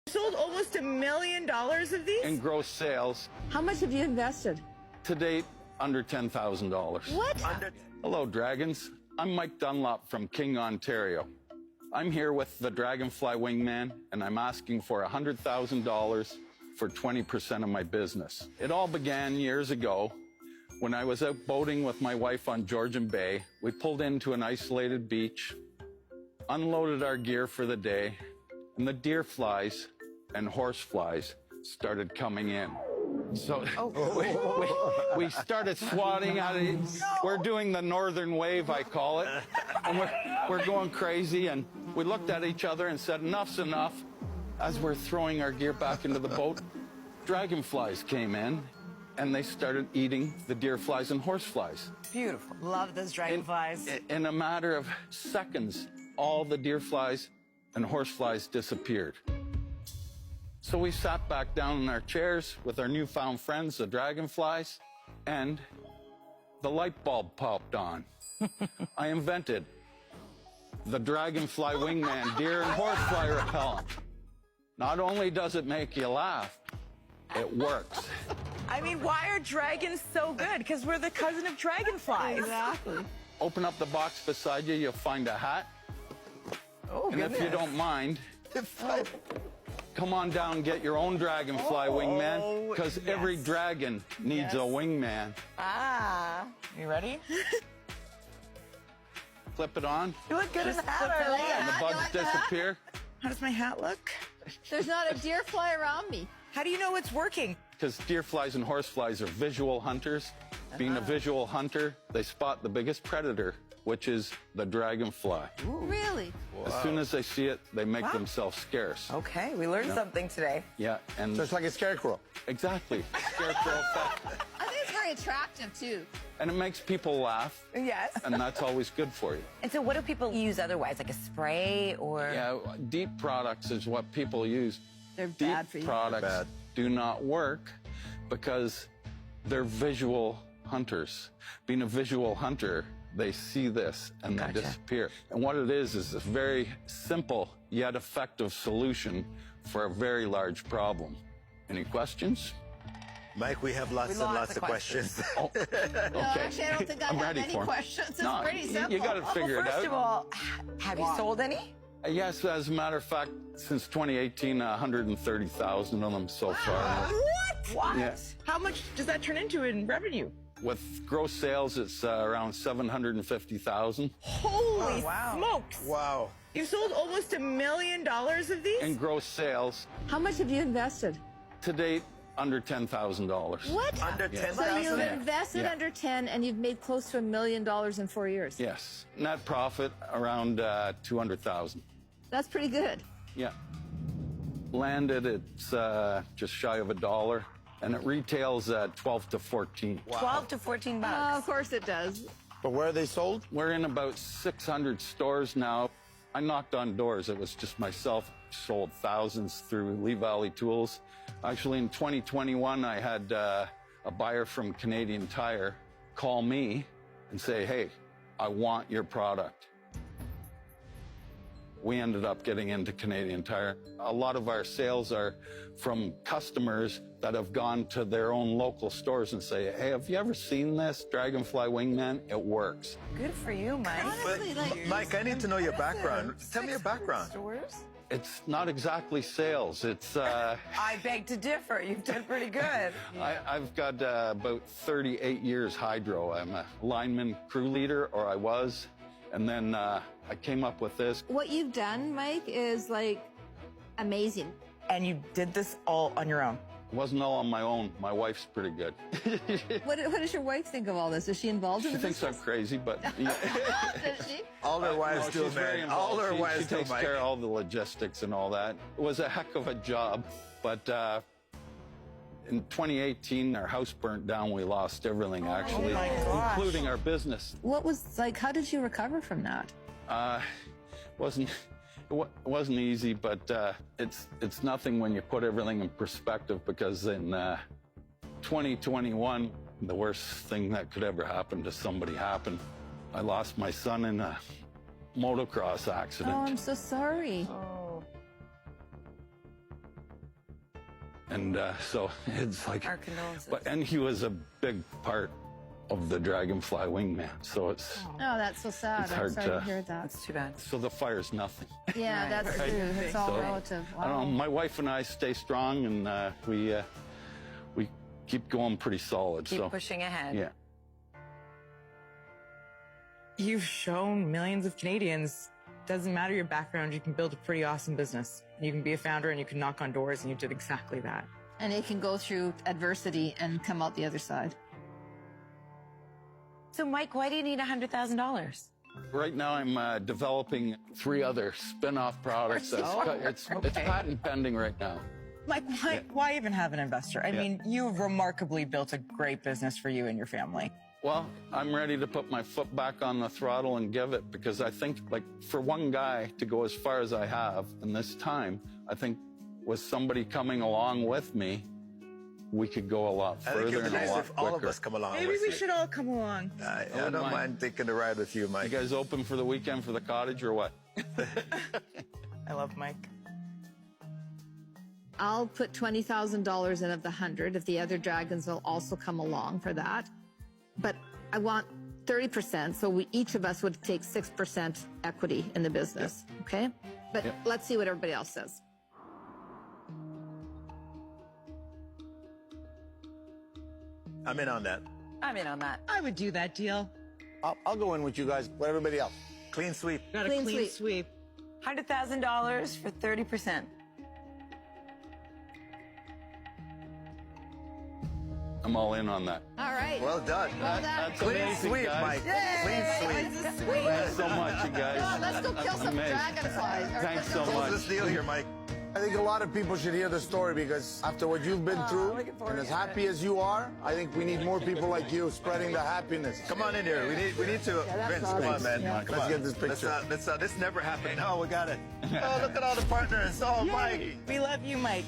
Sold almost $1 million of these? In gross sales. How much have you invested? To date, under $10,000. What? Hello, Dragons. I'm Mike Dunlop from King, Ontario. I'm here with the Dragonfly Wingman, and I'm asking for $100,000 for 20% of my business. It all began years ago when I was out boating with my wife on Georgian Bay. We pulled into an isolated beach, unloaded our gear for the day, and the deer flies and horse flies started coming in. So we started swatting at it. We're doing the northern wave, I call it. And we're going crazy. And we looked at each other and said, enough's enough. As we're throwing our gear back into the boat, dragonflies came in and they started eating the deer flies and horse flies. Beautiful. Love those dragonflies. In a matter of seconds, all the deer flies and horse flies disappeared. So we sat back down in our chairs with our newfound friends, the dragonflies, and the light bulb popped on. I invented the Dragonfly Wingman Deer and Horsefly Repellent. Not only does it make you laugh, it works. I mean, why are dragons so good? Because we're the cousin of dragonflies. Exactly. Open up the box beside you, you'll find a hat. Oh, And if you don't mind, come on down and get your own Dragonfly Wingman, because every dragon needs a wingman. Ah. You ready? Flip it on, You look good in the hat. and the bugs disappear. How does my hat look? There's not a deer fly around me. How do you know it's working? Because deer flies and horse flies are visual hunters. Being a visual hunter, they spot the biggest predator, which is the dragonfly. Really? As soon as they see it, they make themselves scarce. Okay, we learned something today. Yeah, and So it's like a scarecrow. exactly, scarecrow effect. I think it's very attractive, too. And it makes people laugh, Yes. and that's always good for you. And so what do people use otherwise, like a spray or? Yeah, deep products is what people use. They're Deep bad for you. products do not work because they're visual hunters. Being a visual hunter, they see this and they disappear. And what it is a very simple yet effective solution for a very large problem. Any questions? Mike, we have lots and lots of questions. No, actually, I don't think I I'm have ready any for 'em. questions. It's No, pretty simple. you got to figure it First of out. all, Have you sold any? Yes, as a matter of fact, since 2018, 130,000 of them so far. what? Yeah. How much does that turn into in revenue? With gross sales, it's around 750,000. Holy smokes. Wow. You sold almost $1 million of these? In gross sales, How much have you invested? to date, under $10,000. What? Under So you've 10,000? invested Yeah. under 10 and you've made close to $1 million in 4 years. Yes. Net profit around 200,000. That's pretty good. Yeah. Landed, it's just shy of $1, and it retails at 12 to 14. 12 to 14 Oh, bucks. of course it does. But where are they sold? We're in about 600 stores now. I knocked on doors. It was just myself. Sold thousands through Lee Valley Tools. Actually, in 2021, I had a buyer from Canadian Tire call me and say, hey, I want your product. We ended up getting into Canadian Tire. A lot of our sales are from customers that have gone to their own local stores and say, hey, have you ever seen this Dragonfly Wingman? It works. Good for you, Mike. Honestly, like, Mike, I need to know your background. Tell me your background. Stores? It's not exactly sales. It's I beg to differ. You've done pretty good. I've got about 38 years hydro. I'm a lineman crew leader, or I was. And then I came up with this. what you've done, Mike, is like amazing. And you did this all on your own. It wasn't all on my own. My wife's pretty good. What does your wife think of all this? Is she involved in She the thinks I'm business? crazy, but Does she? All their wives no, do, she's very man. involved. All their She wives do, takes Mike. care of all the logistics and all that. It was a heck of a job, but in 2018, our house burnt down. We lost everything, actually, my gosh. including our business. What was, like, how did you recover from that? It wasn't easy, but it's nothing when you put everything in perspective, because in 2021, the worst thing that could ever happen to somebody happened. I lost my son in a motocross accident. Oh, I'm so sorry. And so it's like, Our condolences. and he was a big part of the Dragonfly Wingman. So it's, Oh, that's so sad. It's I'm hard sorry to- to hear that. That's too bad. so the fire's nothing. Yeah, that's true. It's all So, relative. I don't know, Wow. my wife and I stay strong, and we keep going pretty solid. Keep so pushing ahead. yeah. You've shown millions of Canadians, doesn't matter your background, you can build a pretty awesome business. You can be a founder and you can knock on doors, and you did exactly that. And it can go through adversity and come out the other side. So, Mike, why do you need $100,000? Right now, I'm developing 3 other spin-off products. It's patent pending right now. Mike, why even have an investor? I mean, you've remarkably built a great business for you and your family. Well, I'm ready to put my foot back on the throttle and give it, because I think, like, for one guy to go as far as I have in this time, I think with somebody coming along with me, we could go a lot I think further it'd and be a nice lot if all of quicker. us come along Maybe with we you. should all come along. I wouldn't don't mind. mind taking a ride with you, You Mike. guys open for the weekend for the cottage or what? I love Mike. I'll put $20,000 in of the 100 if the other dragons will also come along for that. But I want 30%, so each of us would take 6% equity in the business, okay? But let's see what everybody else says. I'm in on that. I'm in on that. I would do that deal. I'll go in with you guys, with everybody else. Clean sweep. Got a Clean clean sweep. sweep. $100,000 for 30%. I'm all in on that. All right. Well done. Well done. That's Clean amazing, sweep, guys. Mike. Clean sweep. Thanks so much, you guys. Come on, let's go kill some Amazing. dragonflies. Or Thanks put so some- much. Close this deal here, Mike. I think a lot of people should hear the story because after what you've been through, looking forward and as to happy as you are, I think we need more people like you spreading the happiness. Come on in here. We need to. that's Vince, awesome. come on, man. Yeah. Come Let's on. get this picture. This never happened. No, we got it. Oh, look at all the partners. Oh, Mike. We love you, Mike.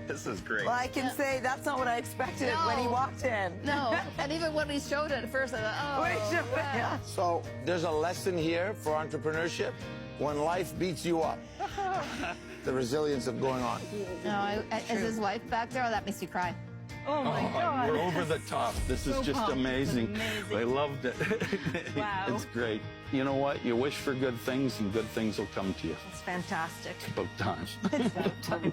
This is great. Well, I can say that's not what I expected when he No. walked in. No, and even when we showed it at first, I thought, oh, When he showed it, wow. yeah. So there's a lesson here for entrepreneurship. When life beats you up, the resilience of going on. No, is his wife back there? Oh, that makes you cry. Oh my God. We're over the top. This is So just pumped. amazing. Amazing. I loved it. Wow. It's great. You know what? You wish for good things, and good things will come to you. It's fantastic. About time.